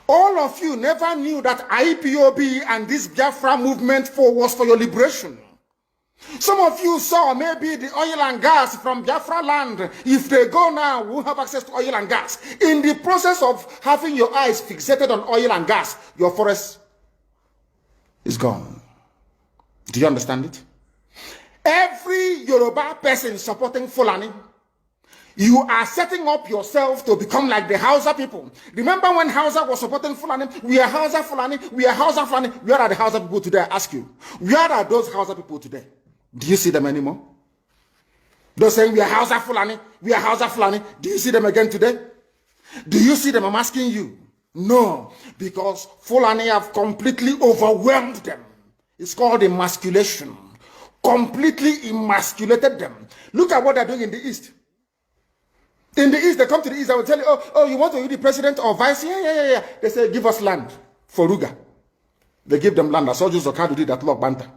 All of you never knew that IPOB and this Biafra movement was for your liberation. Some of you saw maybe the oil and gas from Biafra land. If they go now, we'll have access to oil and gas. In the process of having your eyes fixated on oil and gas, your forest is gone. Do you understand it? Every Yoruba person supporting Fulani, you are setting up yourself to become like the Hausa people. Remember when Hausa was supporting Fulani? We are Hausa Fulani, we are Hausa Fulani. Where are the Hausa people today? I ask you. Where are those Hausa people today? Do you see them anymore? They're saying we are Hausa Fulani, we are Hausa Fulani. Do you see them again today? Do you see them? I'm asking you. No, because Fulani have completely overwhelmed them. It's called emasculation. Completely emasculated them. Look at what they're doing in the East. In the East, they come to the East, I will tell you, oh, you want to be the president or vice? Yeah. They say, give us land for Ruga. They give them land. I saw Joseph Okado did that Lord Banta.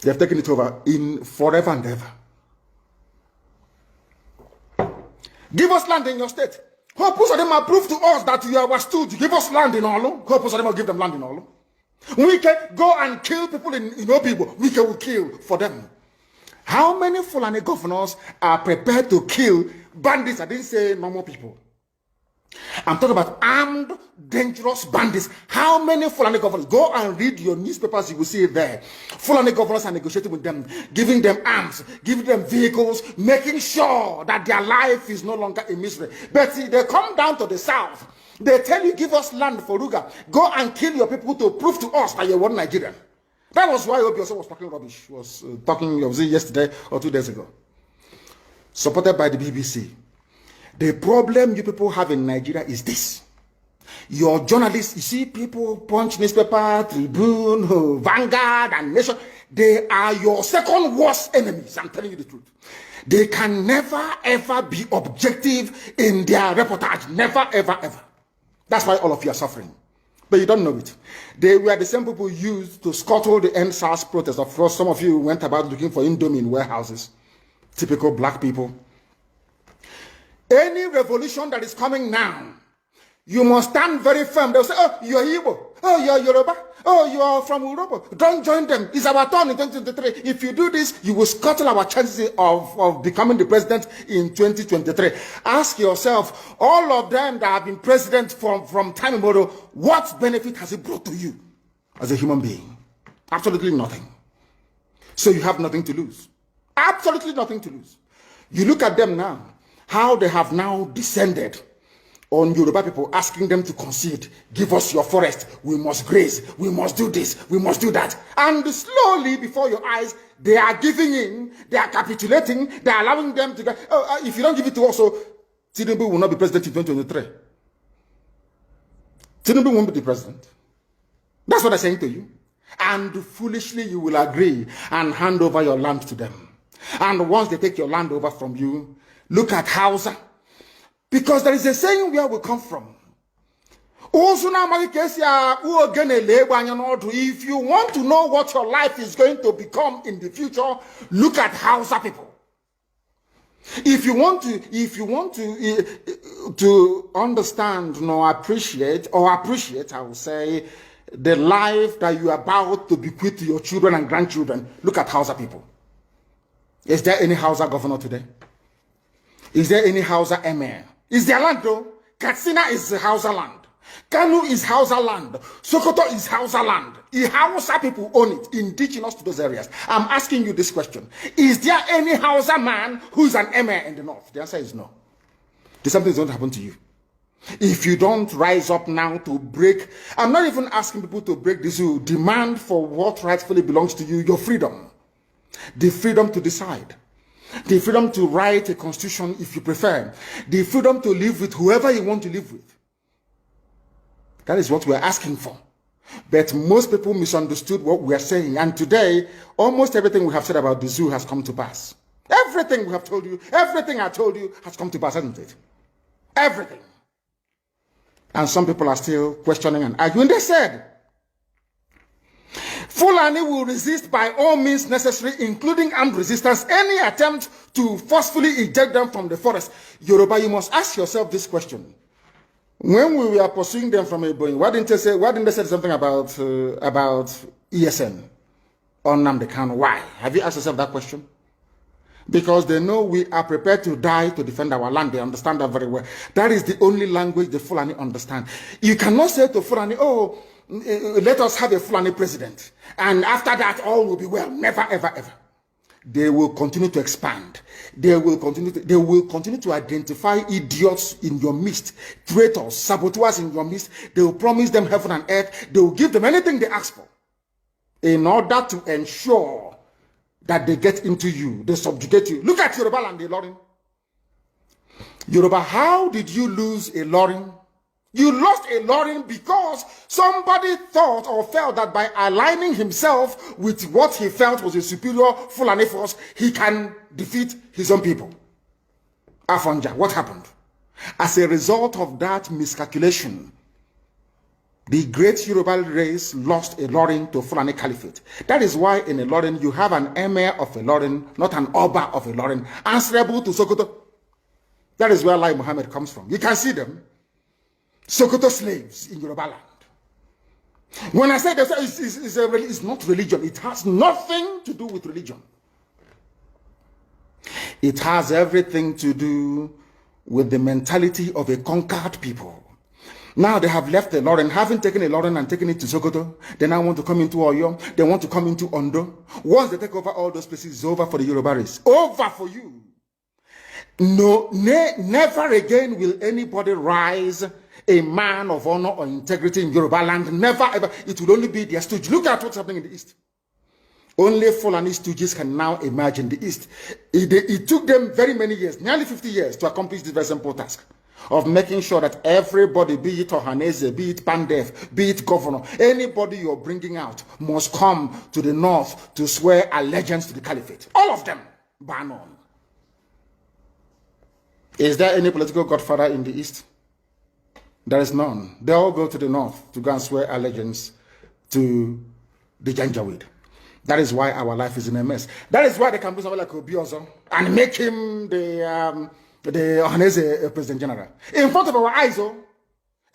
They have taken it over in forever and ever. Give us land in your state. Hope of them prove to us that you are stood. Give us land in Olo. Hope of them will give them land in Olo. We can go and kill people in Obibo. We can kill for them. How many Fulani governors are prepared to kill bandits? I didn't say normal people. I'm talking about armed, dangerous bandits. How many Fulani governors? Go and read your newspapers, you will see it there. Fulani governors are negotiating with them, giving them arms, giving them vehicles, making sure that their life is no longer a misery. But see, they come down to the south. They tell you, give us land for Ruga. Go and kill your people to prove to us that you're one Nigerian. That was why Obi was talking rubbish. He was talking, was it yesterday or 2 days ago? Supported by the BBC. The problem you people have in Nigeria is this. Your journalists, you see people, Punch newspaper, Tribune, Vanguard, and Nation, they are your second worst enemies. I'm telling you the truth. They can never, ever be objective in their reportage. Never, ever, ever. That's why all of you are suffering. But you don't know it. They were the same people used to scuttle the NSAS protest. Of course, some of you went about looking for Indomie in warehouses. Typical black people. Any revolution that is coming now, you must stand very firm. They'll say, oh, you're Igbo. Oh, you're Yoruba. Oh, you are from Europe. Don't join them. It's our turn in 2023. If you do this, you will scuttle our chances of becoming the president in 2023. Ask yourself, all of them that have been president from time immemorial, what benefit has it brought to you as a human being? Absolutely nothing. So you have nothing to lose. Absolutely nothing to lose. You look at them now, how they have now descended on Yoruba people, asking them to concede, give us your forest, we must graze, we must do this, we must do that. And slowly before your eyes, they are giving in, they are capitulating, they are allowing them to go, if you don't give it to us, so Tinubu will not be president in 2023. Tinubu won't be the president. That's what I'm saying to you. And foolishly you will agree and hand over your land to them. And once they take your land over from you, look at Hausa. Because there is a saying where we come from. If you want to know what your life is going to become in the future, look at Hausa people. If you want to understand, appreciate, I will say, the life that you are about to bequeath to your children and grandchildren, look at Hausa people. Is there any Hausa governor today? Is there any Hausa emir? Is their land though? Katsina is Hausa land. Kanu is Hausa land. Sokoto is Hausa land. The Hausa people own it, indigenous to those areas. I'm asking you this question. Is there any Hausa man who's an emir in the north? The answer is no. Something is going to happen to you. If you don't rise up now to break, I'm not even asking people to break this rule. Demand for what rightfully belongs to you, your freedom. The freedom to decide. The freedom to write a constitution if you prefer. The freedom to live with whoever you want to live with. That is what we're asking for. But most people misunderstood what we are saying. And today, almost everything we have said about the zoo has come to pass. Everything we have told you, everything I told you has come to pass, hasn't it? Everything. And some people are still questioning and arguing. They said, Fulani will resist by all means necessary, including armed resistance, any attempt to forcefully eject them from the forest. Yoruba, you must ask yourself this question. When we were pursuing them from Ebonyi, why didn't they say something about ESN on Nnamdi Kanu? Why? Have you asked yourself that question? Because they know we are prepared to die to defend our land. They understand that very well. That is the only language the Fulani understand. You cannot say to Fulani, oh, let us have a Fulani president, and after that all will be well. Never, ever, ever. They will continue to expand. They will continue to identify idiots in your midst, traitors, saboteurs in your midst. They will promise them heaven and earth. They will give them anything they ask for in order to ensure that they get into you, they subjugate you. Look at Yoruba land, Ilorin. Yoruba, how did you lose Ilorin? You lost Ilorin because somebody thought or felt that by aligning himself with what he felt was a superior Fulani force, he can defeat his own people. Afonja, what happened? As a result of that miscalculation, the great Yoruba race lost Ilorin to Fulani Caliphate. That is why in Ilorin you have an emir of Ilorin, not an Oba of Ilorin, answerable to Sokoto. That is where Lai Muhammad comes from. You can see them. Sokoto slaves in Yoruba land. When I say that it's not religion, it has nothing to do with religion. It has everything to do with the mentality of a conquered people. Now they have left Ilorin, having taken Ilorin and taken it to Sokoto. They now want to come into Oyo. They want to come into Ondo. Once they take over all those places, it's over for the Yoruba race. Over for you. No, never again will anybody rise a man of honor or integrity in Yoruba land. Never ever. It will only be their stooge. Look at what's happening in the East. Only Fulani stooges can now emerge in the East. It took them very many years, nearly 50 years, to accomplish this very simple task of making sure that everybody, be it Ohanese, be it Pandef, be it governor, anybody you're bringing out must come to the north to swear allegiance to the caliphate. All of them, bar none. Is there any political godfather in the East? There is none. They all go to the north to go and swear allegiance to the Janjaweed. That is why our life is in a mess. That is why they can do something like Obiozo and make him the Ohanese President General. In front of our eyes,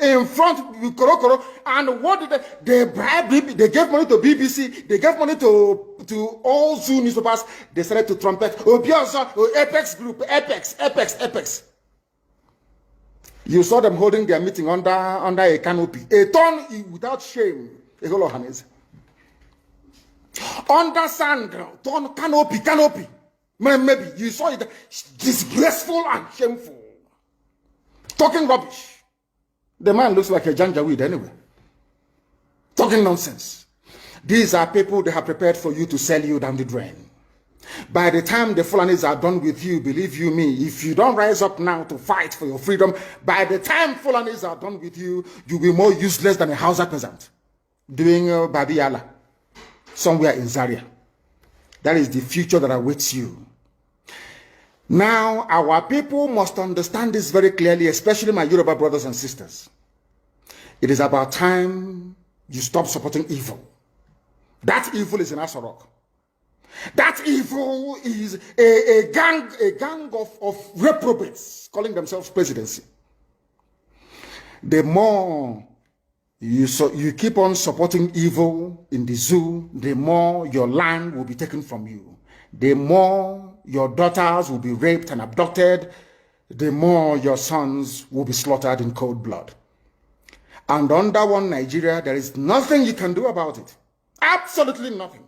in front of Korokoro. And what did they bribe? They gave money to BBC. They gave money to all Zoo newspapers. They started to trumpet Obiozo, Apex Group, Apex. You saw them holding their meeting under a canopy. A ton without shame. A whole Ohanese. Under sand, ton canopy. Maybe you saw it disgraceful and shameful. Talking rubbish. The man looks like a Janjaweed anyway. Talking nonsense. These are people they have prepared for you to sell you down the drain. By the time the Fulanis are done with you, believe you me, if you don't rise up now to fight for your freedom, by the time Fulanis are done with you, you'll be more useless than a Hausa peasant doing Babiyala somewhere in Zaria. That is the future that awaits you. Now, our people must understand this very clearly, especially my Yoruba brothers and sisters. It is about time you stop supporting evil. That evil is in Asorok. That evil is a gang of reprobates calling themselves presidency. The more you keep on supporting evil in the zoo, the more your land will be taken from you. The more your daughters will be raped and abducted, the more your sons will be slaughtered in cold blood. And under one Nigeria, there is nothing you can do about it. Absolutely nothing.